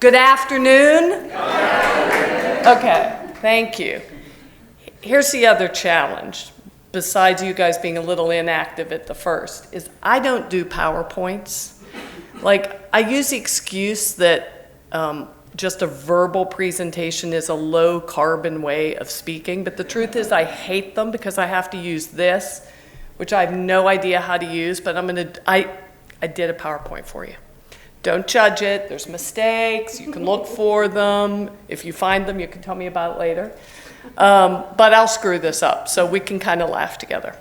Good afternoon. Okay, thank you. Here's the other challenge, besides you guys being a little inactive at the first, is I don't do PowerPoints. Like, I use the excuse that just a verbal presentation is a low carbon way of speaking, but the truth is I hate them because I have to use this, which I have no idea how to use, but I did a PowerPoint for you. Don't judge it. There's mistakes. You can look for them. If you find them, you can tell me about it later. But I'll screw this up so we can kind of laugh together.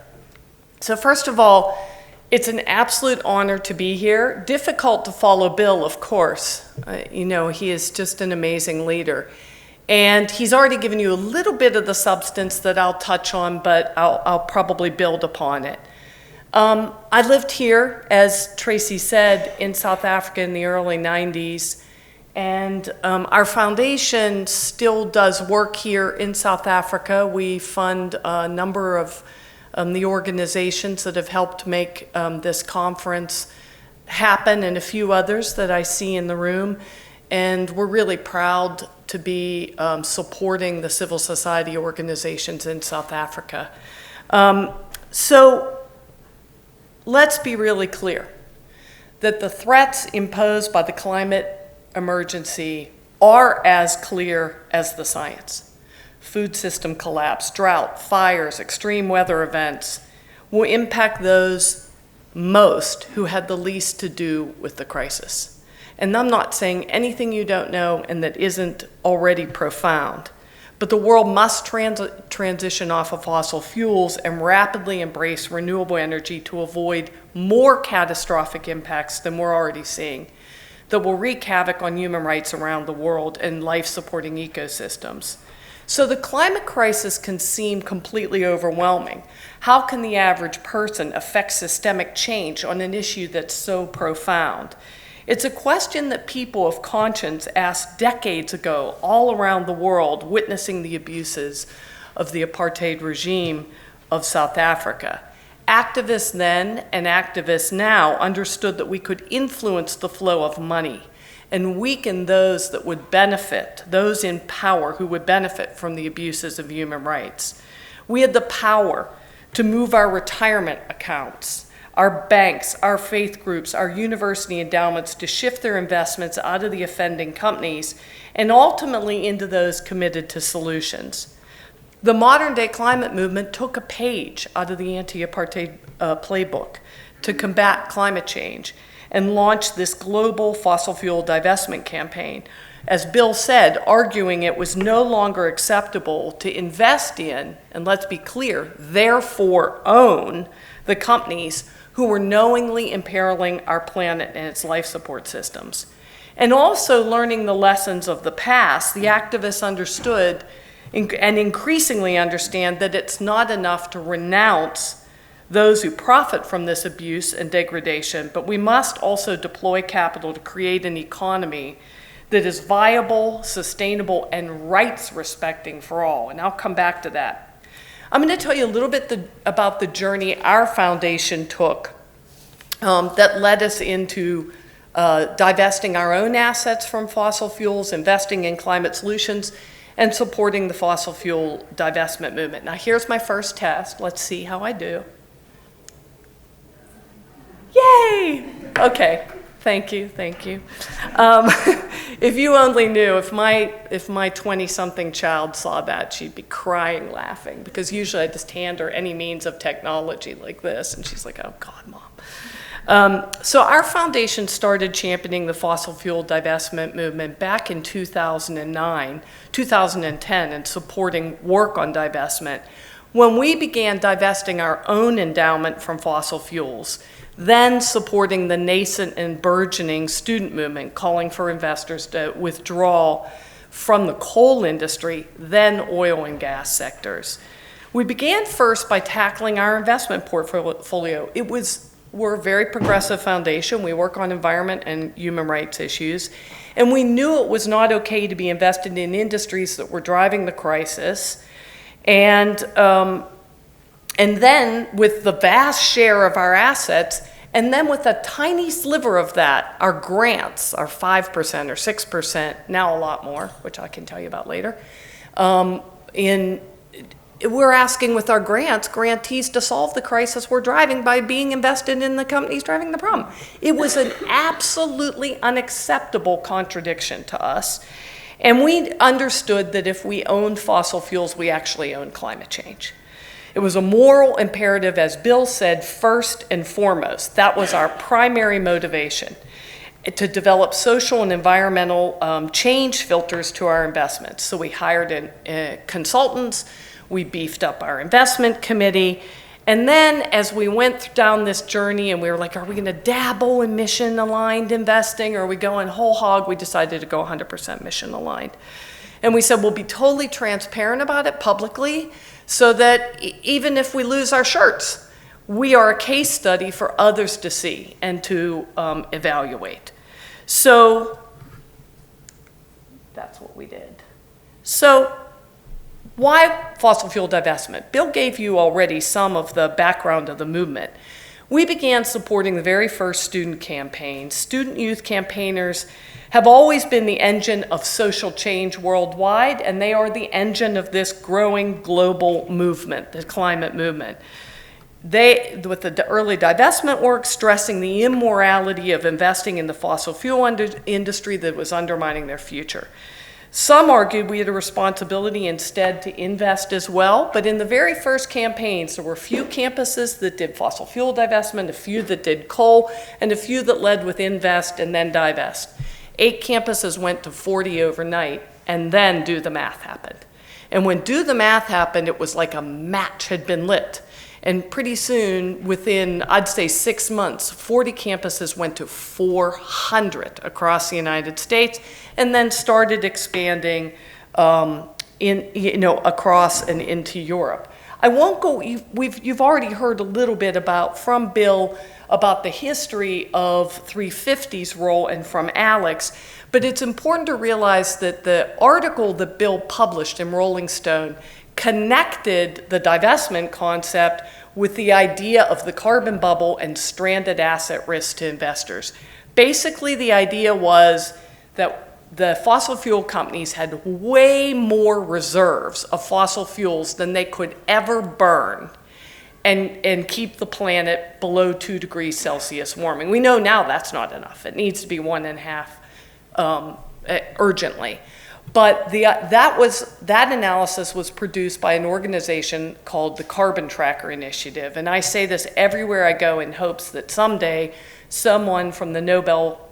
So first of all, it's an absolute honor to be here. Difficult to follow Bill, of course. You know, he is just an amazing leader. And he's already given you a little bit of the substance that I'll touch on, but I'll probably build upon it. I lived here, as Tracy said, in South Africa in the early 90s, and our foundation still does work here in South Africa. We fund a number of the organizations that have helped make this conference happen, and a few others that I see in the room, and we're really proud to be supporting the civil society organizations in South Africa. So let's be really clear that the threats imposed by the climate emergency are as clear as the science. Food system collapse, drought, fires, extreme weather events will impact those most who had the least to do with the crisis. And I'm not saying anything you don't know and that isn't already profound. But the world must transition off of fossil fuels and rapidly embrace renewable energy to avoid more catastrophic impacts than we're already seeing that will wreak havoc on human rights around the world and life-supporting ecosystems. So the climate crisis can seem completely overwhelming. How can the average person affect systemic change on an issue that's so profound? It's a question that people of conscience asked decades ago all around the world, witnessing the abuses of the apartheid regime of South Africa. Activists then and activists now understood that we could influence the flow of money and weaken those that would benefit, those in power who would benefit from the abuses of human rights. We had the power to move our retirement accounts, our banks, our faith groups, our university endowments to shift their investments out of the offending companies and ultimately into those committed to solutions. The modern day climate movement took a page out of the anti-apartheid playbook to combat climate change and launched this global fossil fuel divestment campaign. As Bill said, arguing it was no longer acceptable to invest in, and let's be clear, therefore own the companies who were knowingly imperiling our planet and its life support systems. And also learning the lessons of the past, the activists understood and increasingly understand that it's not enough to renounce those who profit from this abuse and degradation, but we must also deploy capital to create an economy that is viable, sustainable, and rights-respecting for all. And I'll come back to that. I'm going to tell you a little bit about the journey our foundation took that led us into divesting our own assets from fossil fuels, investing in climate solutions, and supporting the fossil fuel divestment movement. Now here's my first test. Let's see how I do. Yay! Okay, thank you. If you only knew, if my 20-something child saw that, she'd be crying, laughing, because usually I just hand her any means of technology like this, and she's like, oh God, Mom. So our foundation started championing the fossil fuel divestment movement back in 2009, 2010, and supporting work on divestment when we began divesting our own endowment from fossil fuels, then supporting the nascent and burgeoning student movement, calling for investors to withdraw from the coal industry, then oil and gas sectors. We began first by tackling our investment portfolio. We're a very progressive foundation. We work on environment and human rights issues. And we knew it was not okay to be invested in industries that were driving the crisis. And then with the vast share of our assets And then with a tiny sliver of that, our grants are 5% or 6%, now a lot more, which I can tell you about later. We're asking with our grantees to solve the crisis we're driving by being invested in the companies driving the problem. It was an absolutely unacceptable contradiction to us. And we understood that if we owned fossil fuels, we actually owned climate change. It was a moral imperative, as Bill said, first and foremost. That was our primary motivation, to develop social and environmental change filters to our investments. So we hired consultants, we beefed up our investment committee, and then as we went down this journey and we were like, are we gonna dabble in mission-aligned investing, or are we going whole hog? We decided to go 100% mission-aligned. And we said, we'll be totally transparent about it publicly, so that even if we lose our shirts, we are a case study for others to see and to evaluate. So that's what we did. So why fossil fuel divestment? Bill gave you already some of the background of the movement. We began supporting the very first student campaign. Student youth campaigners have always been the engine of social change worldwide, and they are the engine of this growing global movement, the climate movement. They, with the early divestment work, stressing the immorality of investing in the fossil fuel industry that was undermining their future. Some argued we had a responsibility instead to invest as well, but in the very first campaigns, there were a few campuses that did fossil fuel divestment, a few that did coal, and a few that led with invest and then divest. 8 campuses went to 40 overnight, and then Do the Math happened. And when Do the Math happened, it was like a match had been lit. And pretty soon, within, I'd say 6 months, 40 campuses went to 400 across the United States, and then started expanding across and into Europe. I won't go, you've already heard a little bit from Bill about the history of 350's role and from Alex, but it's important to realize that the article that Bill published in Rolling Stone connected the divestment concept with the idea of the carbon bubble and stranded asset risk to investors. Basically, the idea was that the fossil fuel companies had way more reserves of fossil fuels than they could ever burn and keep the planet below 2 degrees Celsius warming. We know now that's not enough. It needs to be 1.5 urgently. But that analysis was produced by an organization called the Carbon Tracker Initiative. And I say this everywhere I go in hopes that someday someone from the Nobel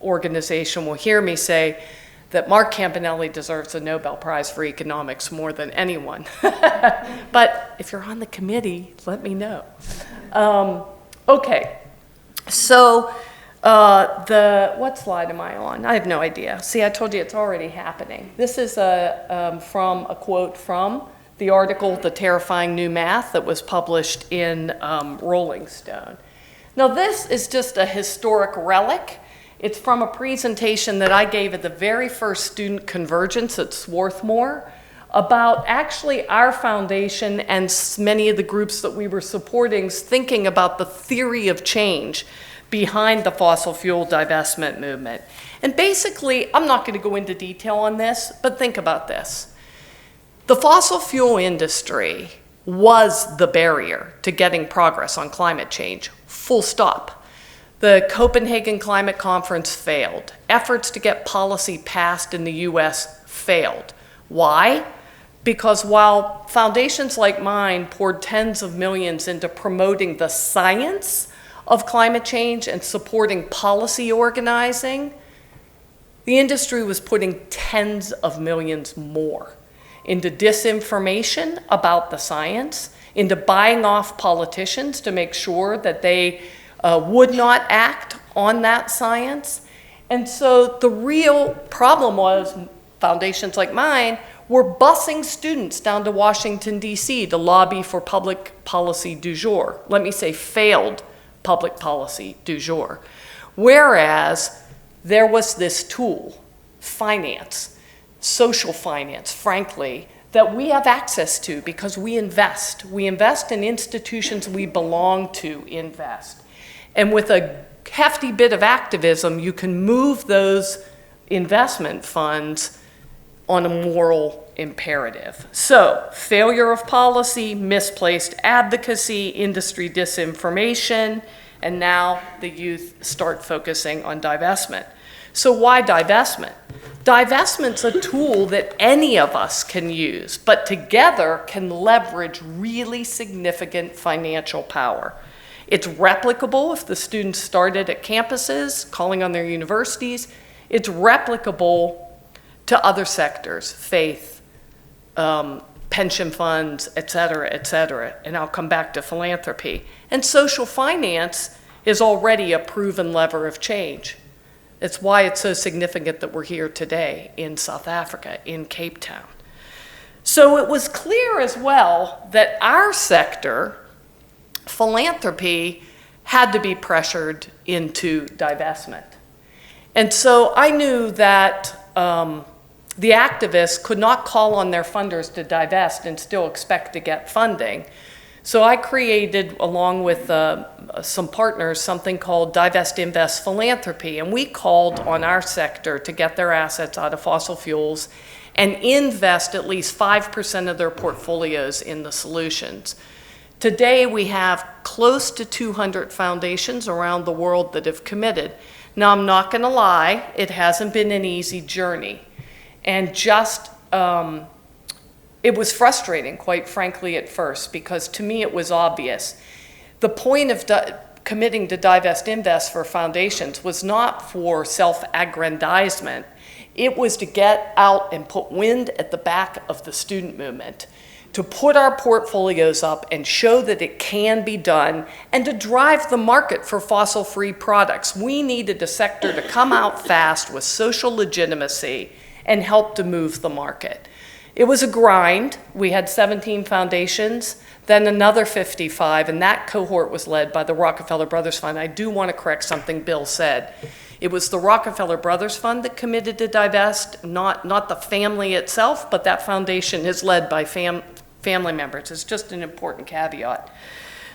organization will hear me say that Mark Campanelli deserves a Nobel Prize for economics more than anyone. But if you're on the committee, let me know. Okay, so what slide am I on? I have no idea. See, I told you it's already happening. This is from a quote from the article, The Terrifying New Math, that was published in Rolling Stone. Now, this is just a historic relic. It's from a presentation that I gave at the very first student convergence at Swarthmore about actually our foundation and many of the groups that we were supporting thinking about the theory of change behind the fossil fuel divestment movement. And basically, I'm not going to go into detail on this, but think about this. The fossil fuel industry was the barrier to getting progress on climate change, full stop. The Copenhagen Climate Conference failed. Efforts to get policy passed in the US failed. Why? Because while foundations like mine poured tens of millions into promoting the science of climate change and supporting policy organizing, the industry was putting tens of millions more into disinformation about the science, into buying off politicians to make sure that they would not act on that science. And so the real problem was foundations like mine were busing students down to Washington, D.C. to lobby for public policy du jour. Let me say failed public policy du jour. Whereas there was this tool, finance, social finance, frankly, that we have access to because we invest. We invest in institutions we belong to invest. And with a hefty bit of activism, you can move those investment funds on a moral imperative. So, failure of policy, misplaced advocacy, industry disinformation, and now the youth start focusing on divestment. So why divestment? Divestment's a tool that any of us can use, but together can leverage really significant financial power. It's replicable if the students started at campuses, calling on their universities. It's replicable to other sectors, faith, pension funds, et cetera, and I'll come back to philanthropy. And social finance is already a proven lever of change. It's why it's so significant that we're here today in South Africa, in Cape Town. So it was clear as well that our sector, philanthropy, had to be pressured into divestment. And so I knew that the activists could not call on their funders to divest and still expect to get funding. So I created, along with some partners, something called Divest, Invest, Philanthropy, and we called on our sector to get their assets out of fossil fuels and invest at least 5% of their portfolios in the solutions. Today, we have close to 200 foundations around the world that have committed. Now, I'm not going to lie, it hasn't been an easy journey. And it was frustrating, quite frankly, at first, because to me it was obvious. The point of committing to divest invest for foundations was not for self-aggrandizement. It was to get out and put wind at the back of the student movement, to put our portfolios up and show that it can be done, and to drive the market for fossil-free products. We needed a sector to come out fast with social legitimacy and help to move the market. It was a grind. We had 17 foundations, then another 55, and that cohort was led by the Rockefeller Brothers Fund. I do want to correct something Bill said. It was the Rockefeller Brothers Fund that committed to divest, not the family itself, but that foundation is led by family members. It's just an important caveat.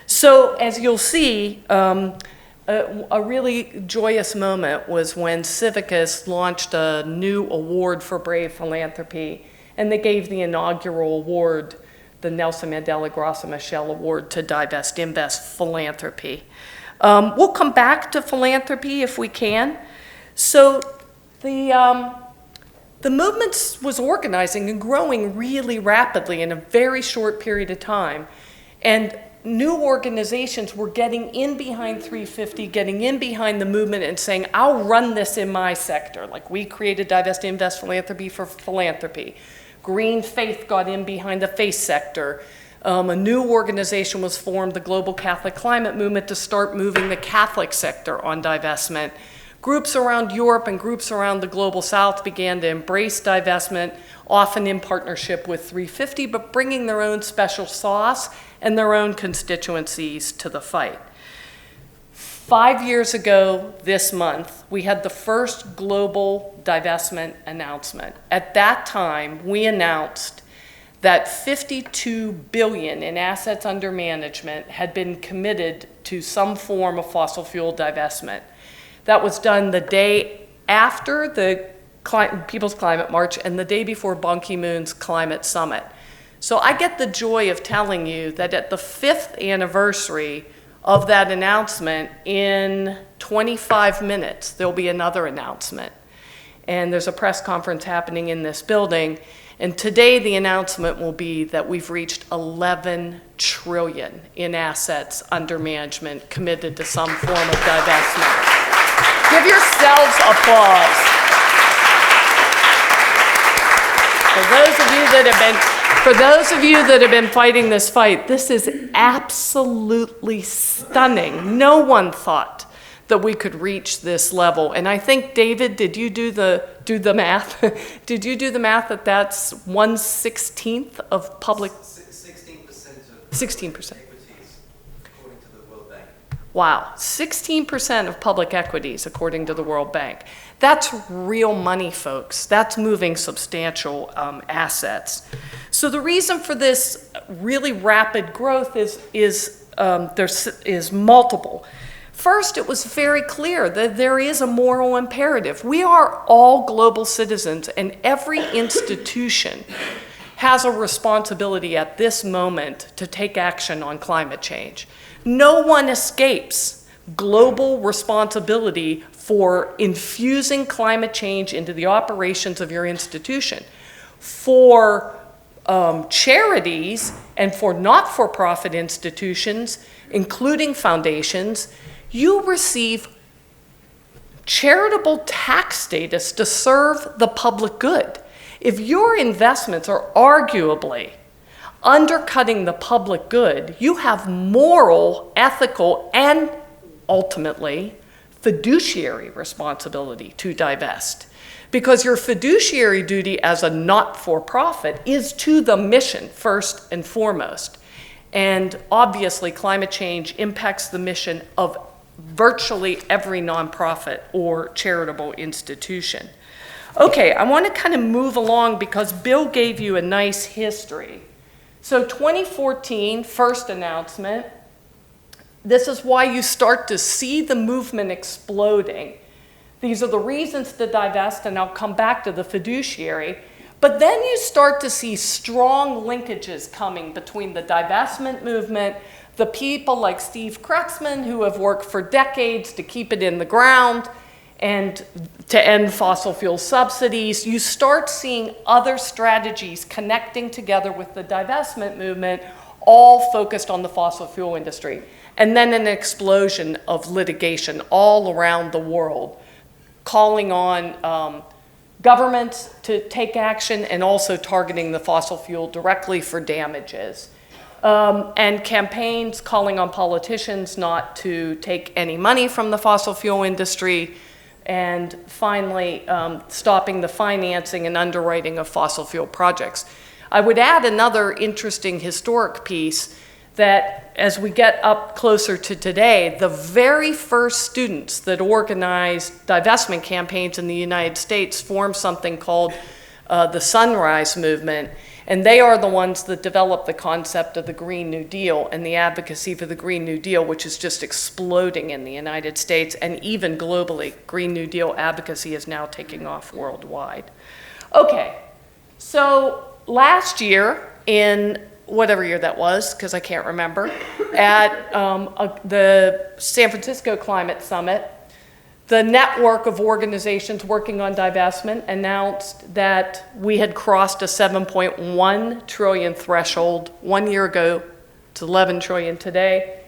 So as you'll see, a really joyous moment was when Civicus launched a new award for brave philanthropy, and they gave the inaugural award, the Nelson Mandela Graça Machel Award, to Divest, Invest, Philanthropy. We'll come back to philanthropy if we can. So the movement was organizing and growing really rapidly in a very short period of time. And new organizations were getting in behind 350, getting in behind the movement and saying, I'll run this in my sector. Like we created Divest, Invest, Philanthropy for philanthropy. Green Faith got in behind the faith sector. A new organization was formed, the Global Catholic Climate Movement, to start moving the Catholic sector on divestment. Groups around Europe and groups around the Global South began to embrace divestment, often in partnership with 350, but bringing their own special sauce and their own constituencies to the fight. 5 years ago this month, we had the first global divestment announcement. At that time, we announced that $52 billion in assets under management had been committed to some form of fossil fuel divestment. That was done the day after the People's Climate March and the day before Ban Ki-moon's climate summit. So I get the joy of telling you that at the 5th anniversary of that announcement, in 25 minutes, there'll be another announcement. And there's a press conference happening in this building. And today the announcement will be that we've reached 11 trillion in assets under management committed to some form of divestment. Give yourselves applause. For those of you that have been fighting this fight, this is absolutely stunning. No one thought that we could reach this level. And I think, David, did you do the math? Did you do the math that that's 1/16 of public? 16% equities, according to the World Bank. Wow, 16% of public equities, according to the World Bank. That's real money, folks. That's moving substantial assets. So the reason for this really rapid growth is multiple. First, it was very clear that there is a moral imperative. We are all global citizens, and every institution has a responsibility at this moment to take action on climate change. No one escapes global responsibility for infusing climate change into the operations of your institution. For charities and for not-for-profit institutions, including foundations, you receive charitable tax status to serve the public good. If your investments are arguably undercutting the public good, you have moral, ethical, and ultimately fiduciary responsibility to divest. Because your fiduciary duty as a not-for-profit is to the mission first and foremost. And obviously, climate change impacts the mission of virtually every nonprofit or charitable institution. Okay, I want to kind of move along because Bill gave you a nice history. So 2014, first announcement. This is why you start to see the movement exploding. These are the reasons to divest, and I'll come back to the fiduciary. But then you start to see strong linkages coming between the divestment movement, the people like Steve Kretzman who have worked for decades to keep it in the ground and to end fossil fuel subsidies. You start seeing other strategies connecting together with the divestment movement, all focused on the fossil fuel industry. And then an explosion of litigation all around the world, calling on governments to take action and also targeting the fossil fuel directly for damages. And campaigns calling on politicians not to take any money from the fossil fuel industry, and finally stopping the financing and underwriting of fossil fuel projects. I would add another interesting historic piece that as we get up closer to today, the very first students that organized divestment campaigns in the United States formed something called the Sunrise Movement. And they are the ones that developed the concept of the Green New Deal and the advocacy for the Green New Deal, which is just exploding in the United States and even globally. Green New Deal advocacy is now taking off worldwide. Okay, so last year in whatever year that was, because I can't remember, at the San Francisco Climate Summit, the network of organizations working on divestment announced that we had crossed a 7.1 trillion threshold 1 year ago. It's 11 trillion today,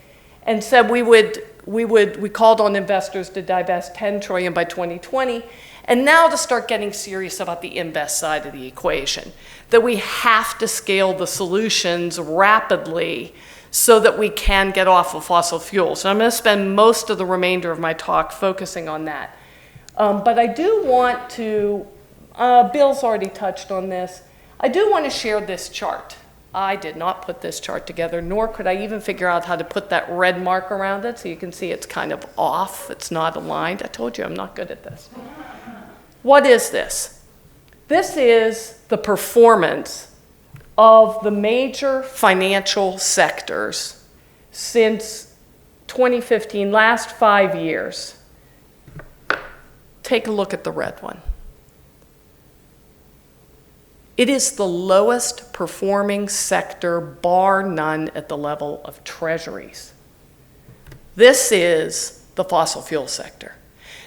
and said we called on investors to divest 10 trillion by 2020, and now to start getting serious about the invest side of the equation, that we have to scale the solutions rapidly so that we can get off of fossil fuels. And I'm going to spend most of the remainder of my talk focusing on that. But I do want to, Bill's already touched on this, I do want to share this chart. I did not put this chart together, nor could I even figure out how to put that red mark around it, so you can see it's kind of off, it's not aligned. I told you I'm not good at this. What is this? This is the performance of the major financial sectors since 2015, last 5 years. Take a look at the red one. It is the lowest performing sector, bar none, at the level of treasuries. This is the fossil fuel sector.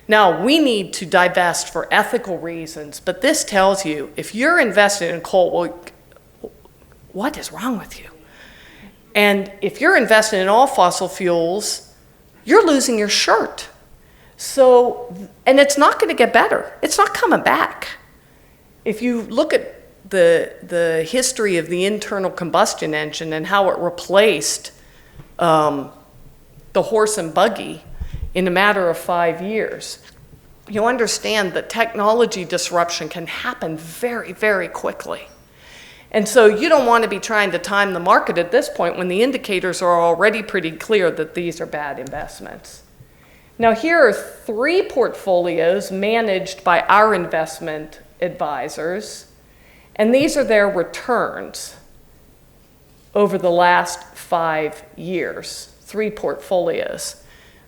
Now, we need to divest for ethical reasons, but this tells you if you're invested in coal, well, what is wrong with you? And if you're invested in all fossil fuels, you're losing your shirt. So, and it's not going to get better. It's not coming back. If you look at the history of the internal combustion engine and how it replaced the horse and buggy in a matter of 5 years, you understand that technology disruption can happen very, very quickly. And so you don't want to be trying to time the market at this point when the indicators are already pretty clear that these are bad investments. Now, here are 3 portfolios managed by our investment advisors, and these are their returns over the last 5 years, 3 portfolios.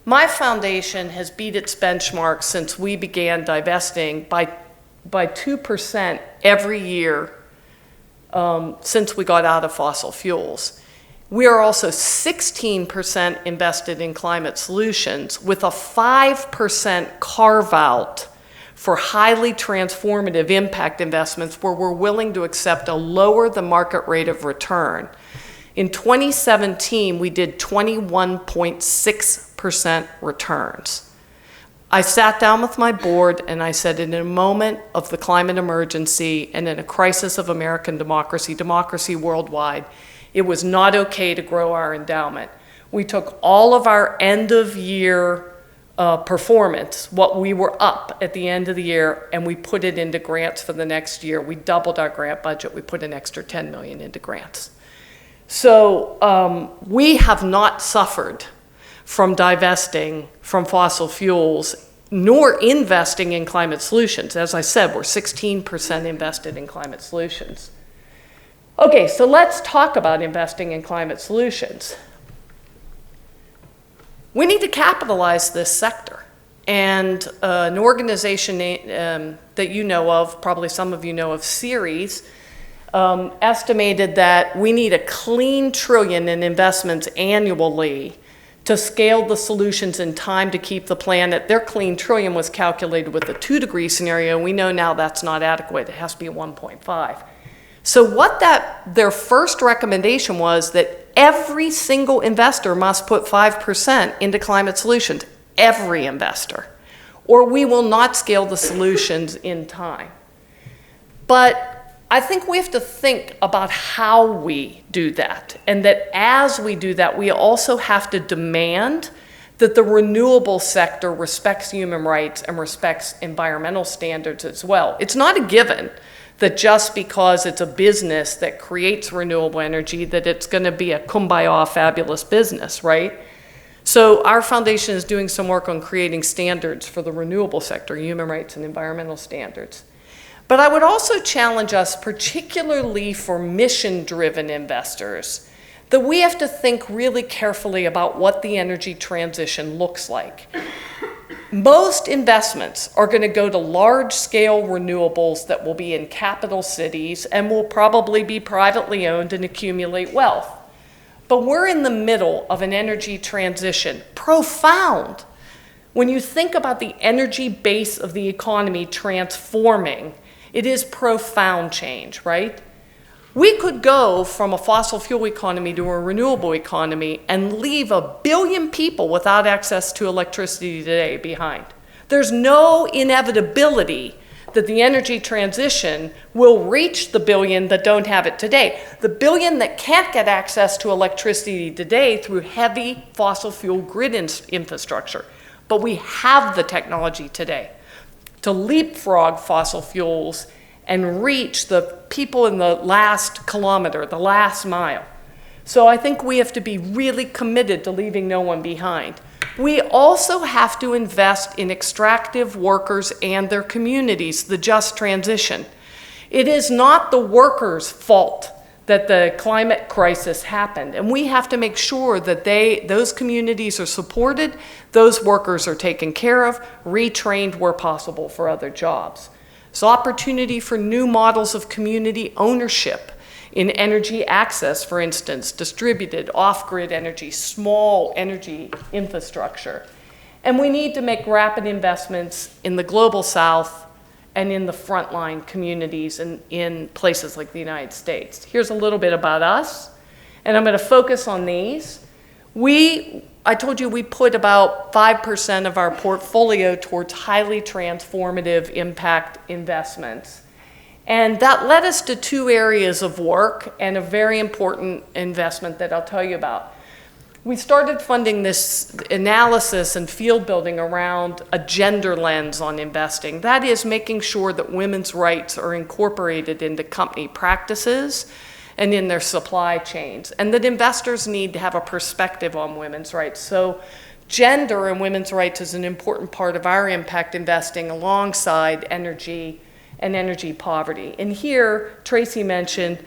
My foundation has beat its benchmark since we began divesting by 2% every year since we got out of fossil fuels. We are also 16% invested in climate solutions with a 5% carve out for highly transformative impact investments where we're willing to accept a lower than market rate of return. In 2017, we did 21.6% returns. I sat down with my board and I said, in a moment of the climate emergency and in a crisis of American democracy, democracy worldwide, it was not okay to grow our endowment. We took all of our end of year performance, what we were up at the end of the year, and we put it into grants for the next year. We doubled our grant budget. We put an extra $10 million into grants. So we have not suffered from divesting from fossil fuels, nor investing in climate solutions. As I said, we're 16% invested in climate solutions. Okay, so let's talk about investing in climate solutions. We need to capitalize this sector. And an organization that you know of, probably some of you know of, Ceres, estimated that we need $1 clean trillion in investments annually to scale the solutions in time to keep the planet. Their clean trillion was calculated with a 2-degree scenario. We know now that's not adequate. It has to be 1.5. So what their first recommendation was that every single investor must put 5% into climate solutions, every investor, or we will not scale the solutions in time. But I think we have to think about how we do that, and that as we do that, we also have to demand that the renewable sector respects human rights and respects environmental standards as well. It's not a given that just because it's a business that creates renewable energy, that it's going to be a kumbaya fabulous business, right? So our foundation is doing some work on creating standards for the renewable sector, human rights and environmental standards. But I would also challenge us, particularly for mission-driven investors, that we have to think really carefully about what the energy transition looks like. Most investments are going to go to large-scale renewables that will be in capital cities and will probably be privately owned and accumulate wealth. But we're in the middle of an energy transition, profound. When you think about the energy base of the economy transforming, it is profound change, right? We could go from a fossil fuel economy to a renewable economy and leave 1 billion people without access to electricity today behind. There's no inevitability that the energy transition will reach the 1 billion that don't have it today. The 1 billion that can't get access to electricity today through heavy fossil fuel grid infrastructure. But we have the technology today to leapfrog fossil fuels and reach the people in the last kilometer, the last mile. So I think we have to be really committed to leaving no one behind. We also have to invest in extractive workers and their communities, the just transition. It is not the workers' fault that the climate crisis happened, and we have to make sure that those communities are supported, those workers are taken care of, retrained where possible for other jobs. So opportunity for new models of community ownership in energy access, for instance, distributed off-grid energy, small energy infrastructure. And we need to make rapid investments in the global south and in the frontline communities in places like the United States. Here's a little bit about us, and I'm going to focus on these. I told you we put about 5% of our portfolio towards highly transformative impact investments. And that led us to 2 areas of work and a very important investment that I'll tell you about. We started funding this analysis and field building around a gender lens on investing. That is making sure that women's rights are incorporated into company practices and in their supply chains, and that investors need to have a perspective on women's rights. So gender and women's rights is an important part of our impact investing alongside energy and energy poverty. And here, Tracy mentioned,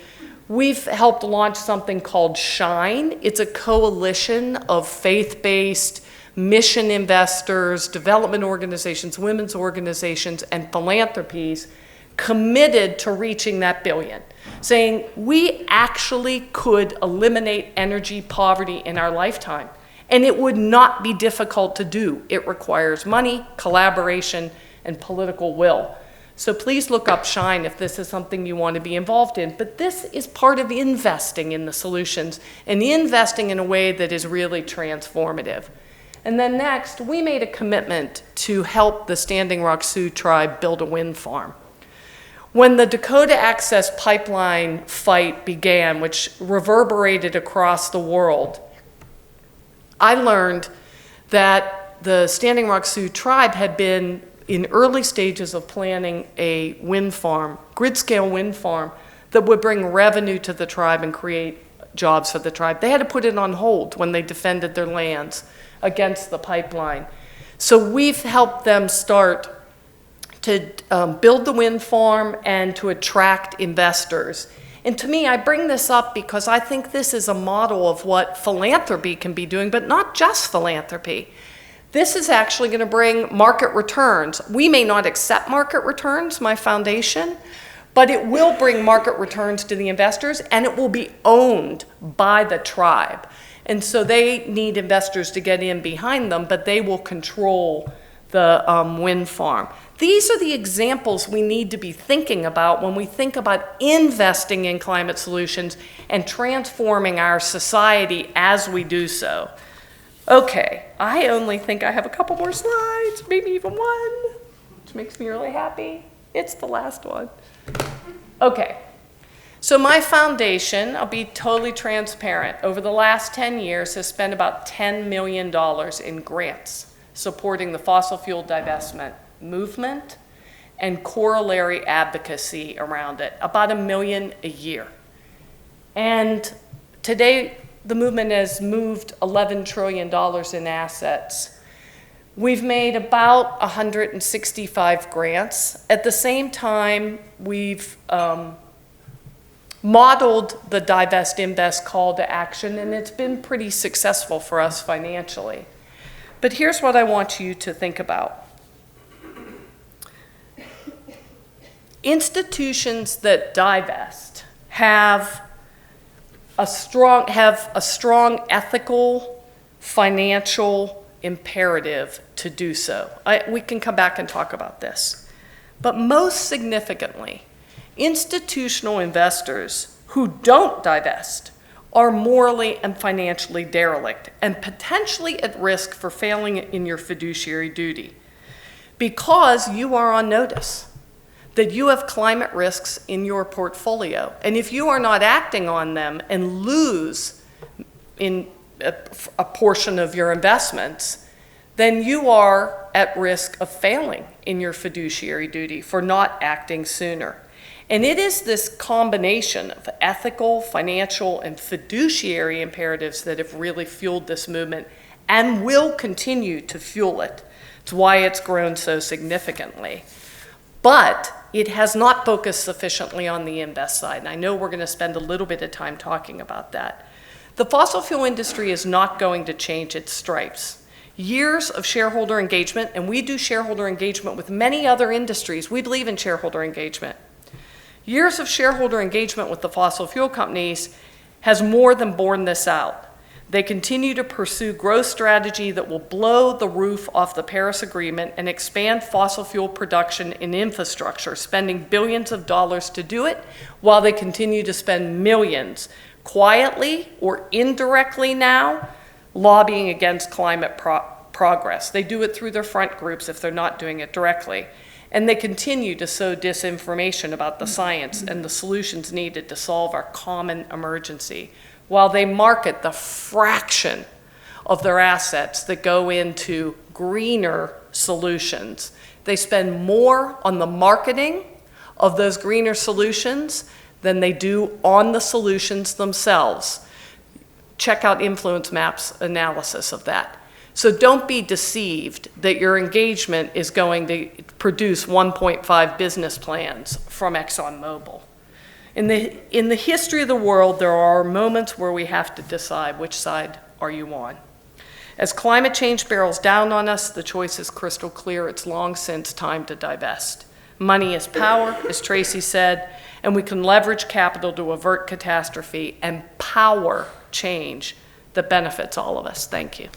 we've helped launch something called SHINE. It's a coalition of faith-based mission investors, development organizations, women's organizations, and philanthropies committed to reaching that billion, saying we actually could eliminate energy poverty in our lifetime. And it would not be difficult to do. It requires money, collaboration, and political will. So please look up SHINE if this is something you want to be involved in. But this is part of investing in the solutions and investing in a way that is really transformative. And then next, we made a commitment to help the Standing Rock Sioux tribe build a wind farm. When the Dakota Access Pipeline fight began, which reverberated across the world, I learned that the Standing Rock Sioux tribe had been in early stages of planning a wind farm, grid-scale wind farm, that would bring revenue to the tribe and create jobs for the tribe. They had to put it on hold when they defended their lands against the pipeline. So we've helped them start to build the wind farm and to attract investors. And to me, I bring this up because I think this is a model of what philanthropy can be doing, but not just philanthropy. This is actually going to bring market returns. We may not accept market returns, my foundation, but it will bring market returns to the investors, and it will be owned by the tribe. And so they need investors to get in behind them, but they will control the wind farm. These are the examples we need to be thinking about when we think about investing in climate solutions and transforming our society as we do so. Okay, I only think I have a couple more slides, maybe even one, which makes me really happy. It's the last one. Okay, so my foundation, I'll be totally transparent, over the last 10 years has spent about $10 million in grants supporting the fossil fuel divestment movement and corollary advocacy around it, about $1 million a year. And today, the movement has moved $11 trillion in assets. We've made about 165 grants. At the same time, we've modeled the Divest Invest call to action, and it's been pretty successful for us financially. But here's what I want you to think about. Institutions that divest have a strong ethical, financial imperative to do so. We can come back and talk about this. But most significantly, institutional investors who don't divest are morally and financially derelict and potentially at risk for failing in your fiduciary duty because you are on notice that you have climate risks in your portfolio. And if you are not acting on them and lose in a portion of your investments, then you are at risk of failing in your fiduciary duty for not acting sooner. And it is this combination of ethical, financial, and fiduciary imperatives that have really fueled this movement and will continue to fuel it. It's why it's grown so significantly. But it has not focused sufficiently on the invest side, and I know we're going to spend a little bit of time talking about that. The fossil fuel industry is not going to change its stripes. Years of shareholder engagement, and we do shareholder engagement with many other industries. We believe in shareholder engagement. Years of shareholder engagement with the fossil fuel companies has more than borne this out. They continue to pursue growth strategy that will blow the roof off the Paris Agreement and expand fossil fuel production and infrastructure, spending billions of dollars to do it, while they continue to spend millions quietly or indirectly now lobbying against climate progress. They do it through their front groups if they're not doing it directly. And they continue to sow disinformation about the science and the solutions needed to solve our common emergency, while they market the fraction of their assets that go into greener solutions. They spend more on the marketing of those greener solutions than they do on the solutions themselves. Check out Influence Map's analysis of that. So don't be deceived that your engagement is going to produce 1.5 business plans from ExxonMobil. In the history of the world, there are moments where we have to decide which side are you on. As climate change barrels down on us, the choice is crystal clear. It's long since time to divest. Money is power, as Tracy said, and we can leverage capital to avert catastrophe and power change that benefits all of us. Thank you.